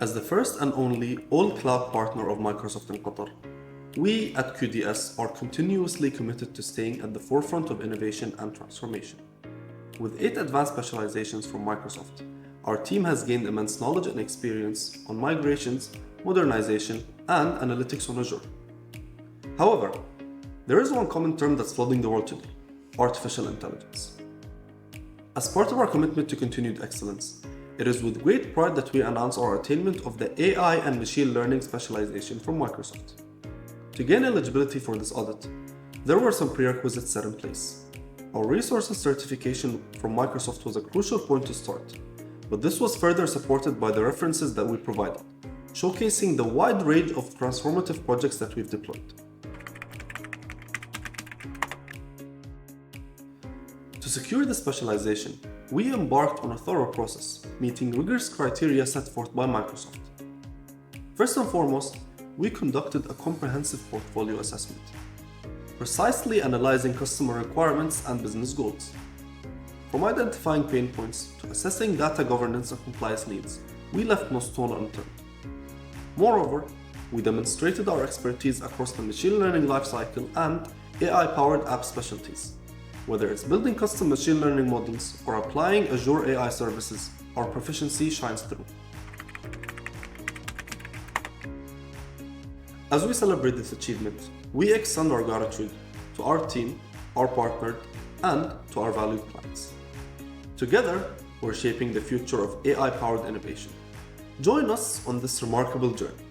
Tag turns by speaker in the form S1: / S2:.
S1: As the first and only all-cloud partner of Microsoft in Qatar, we at QDS are continuously committed to staying at the forefront of innovation and transformation. With 8 advanced specializations from Microsoft, our team has gained immense knowledge and experience on migrations, modernization, and analytics on Azure. However, there is one common term that's flooding the world today: artificial intelligence. As part of our commitment to continued excellence, it is with great pride that we announce our attainment of the AI and machine learning specialization from Microsoft. To gain eligibility for this audit, there were some prerequisites set in place. Our resources certification from Microsoft was a crucial point to start, but this was further supported by the references that we provided, showcasing the wide range of transformative projects that we've deployed. To secure this specialization, we embarked on a thorough process, meeting rigorous criteria set forth by Microsoft. First and foremost, we conducted a comprehensive portfolio assessment, precisely analyzing customer requirements and business goals. From identifying pain points to assessing data governance and compliance needs, we left no stone unturned. Moreover, we demonstrated our expertise across the machine learning lifecycle and AI-powered app specialties. Whether it's building custom machine learning models or applying Azure AI services, our proficiency shines through. As we celebrate this achievement, we extend our gratitude to our team, our partner, and to our valued clients. Together, we're shaping the future of AI-powered innovation. Join us on this remarkable journey.